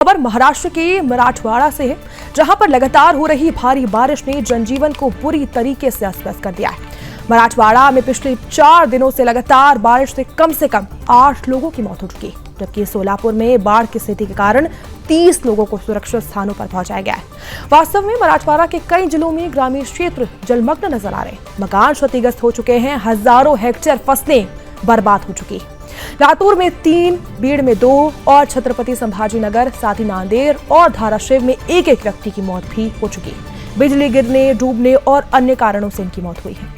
खबर महाराष्ट्र के मराठवाड़ा से है, जहां पर लगातार हो रही भारी बारिश ने जनजीवन को बुरी तरीके से अस्त-व्यस्त कर दिया है। मराठवाड़ा में पिछले 4 दिनों से लगातार बारिश से कम 8 लोगों की मौत हो चुकी है, जबकि सोलापुर में बाढ़ की स्थिति के कारण 30 लोगों को सुरक्षित स्थानों पर पहुंचाया गया है। वास्तव में मराठवाड़ा के कई जिलों में ग्रामीण क्षेत्र जलमग्न नजर आ रहे हैं, मकान क्षतिग्रस्त हो चुके हैं, हजारों हेक्टेयर फसलें बर्बाद हो चुकी है। लातूर में 3, बीड़ में 2 और छत्रपति संभाजीनगर, साथ ही नांदेड़ और धाराशिव में एक व्यक्ति की मौत भी हो चुकी है। बिजली गिरने, डूबने और अन्य कारणों से इनकी मौत हुई है।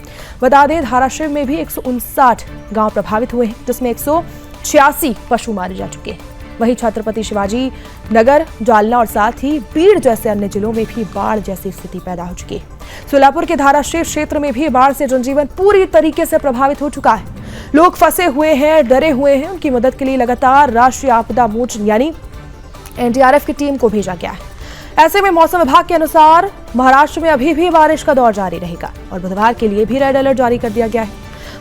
बता दें, धाराशिव में भी 159 गांव प्रभावित हुए हैं, जिसमें 186 पशु मारे जा चुके हैं। वहीं छत्रपति शिवाजी नगर, जालना और साथ ही बीड़ जैसे अन्य जिलों में भी बाढ़ जैसी स्थिति पैदा हो चुकी है। सोलापुर के धाराशिव क्षेत्र में भी बाढ़ से जनजीवन पूरी तरीके से प्रभावित हो चुका है। लोग फंसे हुए हैं, डरे हुए हैं। उनकी मदद के लिए लगातार राष्ट्रीय आपदा मोचन यानी एनडीआरएफ की टीम को भेजा गया है। ऐसे में मौसम विभाग के अनुसार महाराष्ट्र में अभी भी बारिश का दौर जारी रहेगा और बुधवार के लिए भी रेड अलर्ट जारी कर दिया गया है।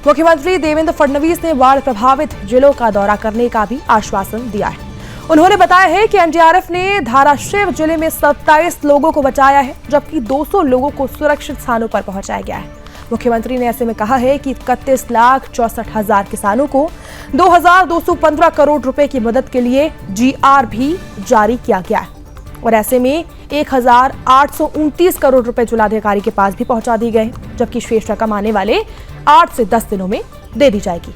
मुख्यमंत्री देवेंद्र फडणवीस ने बाढ़ प्रभावित जिलों का दौरा करने का भी आश्वासन दिया है। उन्होंने बताया है कि एनडीआरएफ ने धाराशिव जिले में 27 लोगों को बचाया है, जबकि 200 लोगों को सुरक्षित स्थानों पर पहुंचाया गया है। मुख्यमंत्री ने ऐसे में कहा है कि 31,64,000 किसानों को 2,215 करोड़ रुपए की मदद के लिए जीआर भी जारी किया गया है और ऐसे में 1,829 करोड़ रुपए जिलाधिकारी के पास भी पहुंचा दी गए, जबकि शेष रकम आने वाले 8 से 10 दिनों में दे दी जाएगी।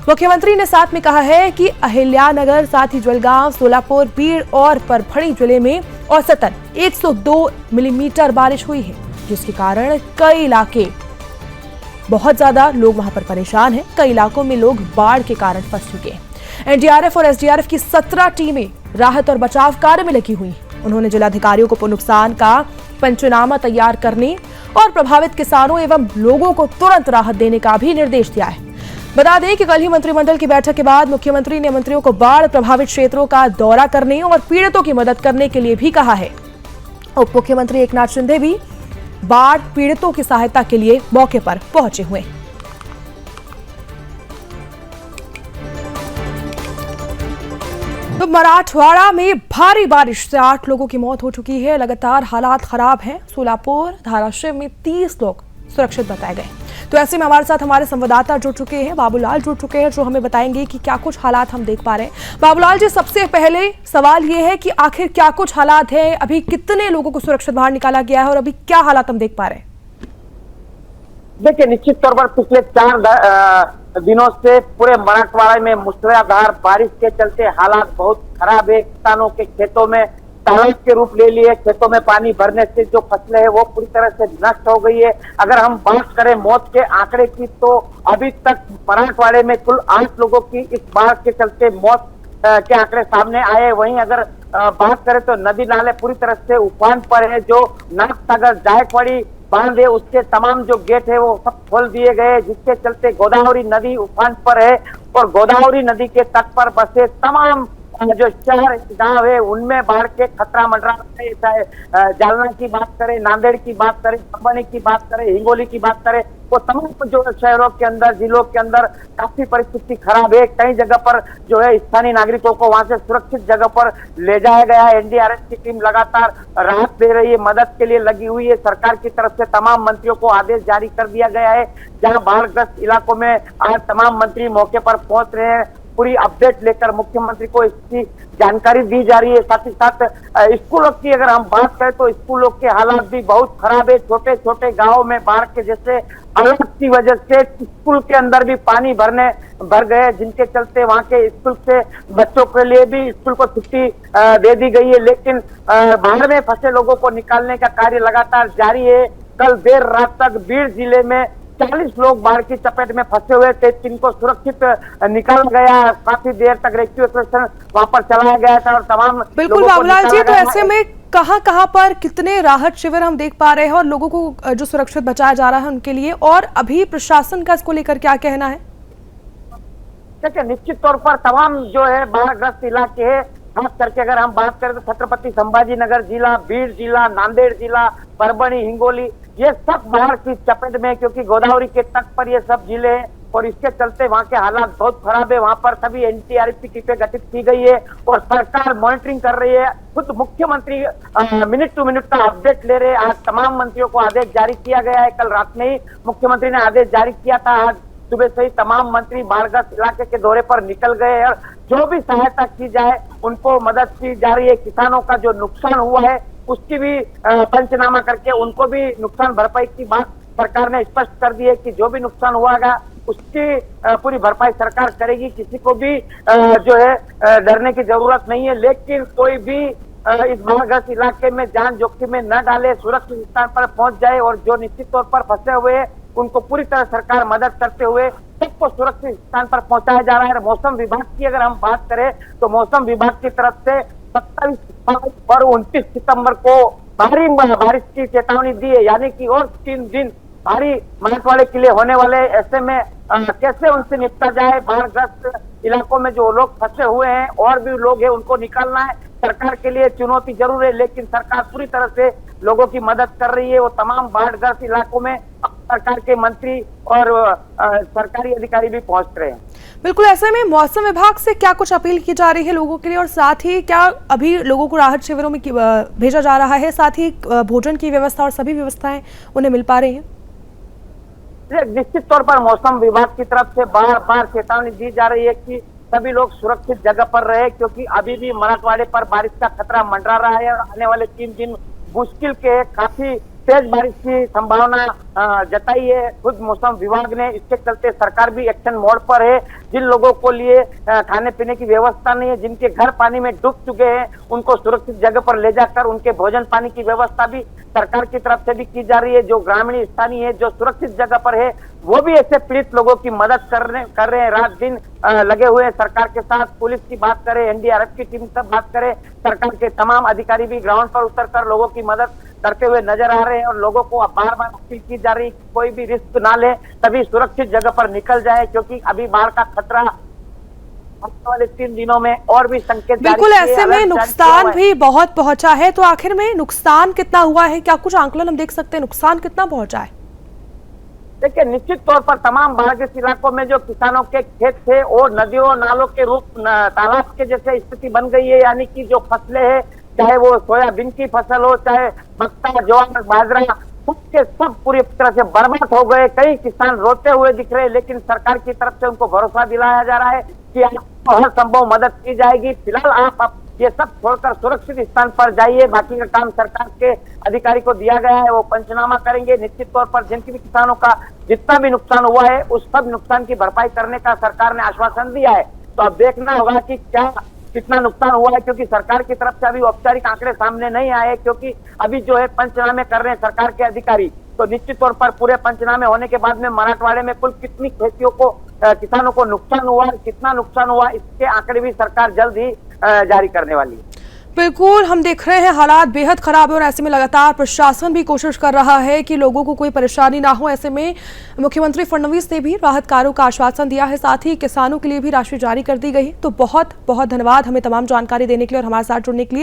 मुख्यमंत्री ने साथ में कहा है कि अहिल्यानगर, साथ ही जलगांव, सोलापुर, बीड़ और परभणी जिले में औसतन 102 मिलीमीटर बारिश हुई है, जिसके कारण कई इलाके बहुत ज्यादा लोग वहां पर परेशान हैं। कई इलाकों में लोग बाढ़ के कारण फंस चुके हैं। एनडीआरएफ और एसडीआरएफ की 17 टीमें राहत और बचाव कार्य में लगी हुई हैं। उन्होंने जिलाधिकारियों को नुकसान का पंचनामा तैयार करने और प्रभावित किसानों एवं लोगों को तुरंत राहत देने का भी निर्देश दिया है। बता दें कि कल ही मंत्रिमंडल की बैठक के बाद मुख्यमंत्री ने मंत्रियों को बाढ़ प्रभावित क्षेत्रों का दौरा करने और पीड़ितों की मदद करने के लिए भी कहा है। उप मुख्यमंत्री एकनाथ शिंदे भी बाढ़ पीड़ितों की सहायता के लिए मौके पर पहुंचे हुए। तो मराठवाड़ा में भारी बारिश से 8 लोगों की मौत हो चुकी है। लगातार हालात खराब हैं। सोलापुर, धाराशिव में 30 लोग सुरक्षित बताए गए। तो ऐसे में हमारे साथ हमारे संवाददाता जुड़ चुके हैं, बाबूलाल जुड़ चुके हैं, जो हमें बताएंगे कि क्या कुछ हालात हम देख पा रहे हैं। बाबूलाल जी, सबसे पहले सवाल ये है कि आखिर क्या कुछ हालात हैं, अभी कितने लोगों को सुरक्षित बाहर निकाला गया है और अभी क्या हालात हम देख पा रहे हैं? देखिए, निश्चित तौर पर पिछले 4 दिनों से पूरे मराठवाड़ा में मूसलाधार बारिश के चलते हालात बहुत खराब है। किसानों के खेतों में तालाब के रूप ले लिए, खेतों में पानी भरने से जो फसलें है वो पूरी तरह से नष्ट हो गई है। अगर हम बात करें मौत के आंकड़े की, तो अभी तक मराठवाड़े में कुल 8 लोगों की इस बाढ़ के चलते मौत के आंकड़े सामने आए। वहीं अगर बात करें तो नदी नाले पूरी तरह से उफान पर है। जो नागसागर जायकवाड़ी बांध है, उसके तमाम जो गेट है वो सब खोल दिए गए, जिसके चलते गोदावरी नदी उफान पर है और गोदावरी नदी के तट पर बसे तमाम जो शहर गांव है उनमें बाढ़ के खतरा मंडरा है। चाहे जालना की बात करें, नांदेड़ की बात करें, परभणी की बात करें, हिंगोली की बात करें, वो तमाम जो शहरों के अंदर, जिलों के अंदर काफी परिस्थिति खराब है। कई जगह पर जो है स्थानीय नागरिकों को वहां से सुरक्षित जगह पर ले जाया गया है। एनडीआरएफ की टीम लगातार राहत दे रही है, मदद के लिए लगी हुई है। सरकार की तरफ से तमाम मंत्रियों को आदेश जारी कर दिया गया है। जहां बाढ़ग्रस्त इलाकों में आज तमाम मंत्री मौके पर पहुंच रहे हैं। पूरी अपडेट लेकर मुख्यमंत्री को इसकी जानकारी दी जा रही है। साथ ही साथ स्कूलों की अगर हम बात करें तो स्कूलों के हालात भी बहुत खराब है। छोटे छोटे गांवों में बाढ़ के जैसे अलर्ट की वजह से स्कूल के अंदर भी पानी भर गए, जिनके चलते वहां के स्कूल से बच्चों के लिए भी स्कूल को छुट्टी दे दी गई है। लेकिन बाढ़ में फंसे लोगों को निकालने का कार्य लगातार जारी है। कल देर रात तक बीड़ जिले में 40 लोग बाढ़ की चपेट में फंसे हुए थे, जिनको सुरक्षित निकाला गया। काफी देर तक रेस्क्यू ऑपरेशन वहां पर चलाया गया था और तमाम बिल्कुल बाबूलाल जी, तो ऐसे में कहां पर कितने राहत शिविर हम देख पा रहे हैं और लोगों को जो सुरक्षित बचाया जा रहा है उनके लिए, और अभी प्रशासन का इसको लेकर क्या कहना है? देखिए, निश्चित तौर पर तमाम जो है बाढ़ग्रस्त इलाके है, खास करके अगर हम बात करें तो छत्रपति संभाजीनगर जिला, बीड़ जिला, नांदेड़ जिला, परभणी, हिंगोली, ये सब बाढ़ की चपेट में, क्योंकि गोदावरी के तट पर ये सब जिले हैं। और इसके चलते वहां के हालात बहुत खराब है। वहां पर सभी एनडीआरएफ की टीमें गठित की गई है और सरकार मॉनिटरिंग कर रही है। खुद मुख्यमंत्री मिनट टू मिनट का अपडेट ले रहे हैं। आज तमाम मंत्रियों को आदेश जारी किया गया है। कल रात में ही मुख्यमंत्री ने आदेश जारी किया था। आज सुबह से ही तमाम मंत्री बाढ़ग्रस्त इलाके के दौरे पर निकल गए और जो भी सहायता की जाए उनको मदद की जा रही है। किसानों का जो नुकसान हुआ है उसकी भी पंचनामा करके उनको भी नुकसान भरपाई की बात सरकार ने स्पष्ट कर दी है कि जो भी नुकसान हुआ उसकी पूरी भरपाई सरकार करेगी। किसी को भी जो है डरने की जरूरत नहीं है। लेकिन कोई भी इस बाढ़ग्रस्त इलाके में जान जोखिम में न डाले, सुरक्षित स्थान पर पहुंच जाए और जो निश्चित तौर पर फंसे हुए हैं उनको पूरी तरह सरकार मदद करते हुए सबको सुरक्षित स्थान पर पहुंचाया जा रहा है। मौसम विभाग की अगर हम बात करें तो मौसम विभाग की तरफ से 27 और 29 सितंबर को भारी बारिश की चेतावनी दी है, यानी कि और 3 दिन भारी मराठवाड़े के लिए होने वाले। ऐसे में कैसे उनसे निपटा जाए, बाढ़ग्रस्त इलाकों में जो लोग फंसे हुए हैं और भी लोग हैं उनको निकालना है। सरकार के लिए चुनौती जरूर है, लेकिन सरकार पूरी तरह से लोगों की मदद कर रही है। वो तमाम बाढ़ग्रस्त इलाकों में सरकार के मंत्री और सरकारी अधिकारी भी पहुंच रहे हैं। बिल्कुल, ऐसे में मौसम विभाग से क्या कुछ अपील की जा रही है लोगों के लिए, और साथ ही क्या अभी लोगों को राहत शिविरों में भेजा जा रहा है, साथ ही भोजन की व्यवस्था और सभी व्यवस्थाएं उन्हें मिल पा रही हैं? निश्चित तौर पर मौसम विभाग की तरफ से बार बार चेतावनी दी जा रही है कि सभी लोग सुरक्षित जगह पर रहे, क्योंकि अभी भी मराठवाड़े पर बारिश का खतरा मंडरा रहा है और आने वाले 3 दिन मुश्किल के काफी तेज बारिश की संभावना जताई है खुद मौसम विभाग ने। इसके चलते सरकार भी एक्शन मोड पर है। जिन लोगों को लिए खाने पीने की व्यवस्था नहीं है, जिनके घर पानी में डूब चुके हैं, उनको सुरक्षित जगह पर ले जाकर उनके भोजन पानी की व्यवस्था भी सरकार की तरफ से भी की जा रही है। जो ग्रामीण स्थानीय है, जो सुरक्षित जगह पर है, वो भी ऐसे पीड़ित लोगों की मदद कर रहे हैं। रात दिन लगे हुए हैं सरकार के साथ। पुलिस की बात करें, एनडीआरएफ की टीम से बात करें, सरकार के तमाम अधिकारी भी ग्राउंड पर उतरकर लोगों की मदद करते हुए नजर आ रहे हैं। और लोगों को बार बार अपील की जा रही है कि कोई भी रिस्क ना ले, सभी सुरक्षित जगह पर निकल जाए, क्योंकि अभी बाढ़ का खतरा आने वाले 3 दिनों में और भी संकेत। बिल्कुल, ऐसे में नुकसान भी बहुत पहुंचा है, तो आखिर में नुकसान कितना हुआ है, क्या कुछ आंकलन हम देख सकते हैं, नुकसान कितना पहुंचा है? देखिए, निश्चित तौर पर तमाम बाढ़ग्रस्त इलाकों में जो किसानों के खेत थे वो नदियों नालों के रूप तालाब के जैसे स्थिति बन गई है। यानी कि जो फसलें हैं, चाहे वो सोयाबीन की फसल हो, चाहे मक्का, ज्वार, बाजरा, सबके सब पूरी तरह से बर्बाद हो गए। कई किसान रोते हुए दिख रहे हैं, लेकिन सरकार की तरफ से उनको भरोसा दिलाया जा रहा है कि आपको हर संभव मदद की जाएगी। फिलहाल आप ये सब छोड़कर सुरक्षित स्थान पर जाइए। बाकी का काम सरकार के अधिकारी को दिया गया है, वो पंचनामा करेंगे। निश्चित तौर पर जिनकी भी किसानों का जितना भी नुकसान हुआ है उस सब नुकसान की भरपाई करने का सरकार ने आश्वासन दिया है। तो अब देखना होगा कि क्या कितना नुकसान हुआ है, क्योंकि सरकार की तरफ से अभी औपचारिक आंकड़े सामने नहीं आए, क्योंकि अभी जो है पंचनामे कर रहे हैं सरकार के अधिकारी। तो निश्चित तौर पर पूरे पंचनामे होने के बाद में मराठवाड़े में कुल कितनी खेतियों को किसानों को नुकसान हुआ, कितना नुकसान हुआ, इसके आंकड़े भी सरकार जल्द ही जारी करने वाली है। बिल्कुल, हम देख रहे हैं हालात बेहद खराब है और ऐसे में लगातार प्रशासन भी कोशिश कर रहा है कि लोगों को कोई परेशानी ना हो। ऐसे में मुख्यमंत्री फडणवीस ने भी राहत कार्यों का आश्वासन दिया है, साथ ही किसानों के लिए भी राशि जारी कर दी गई। तो बहुत बहुत धन्यवाद हमें तमाम जानकारी देने के लिए और हमारे साथ जुड़ने के लिए।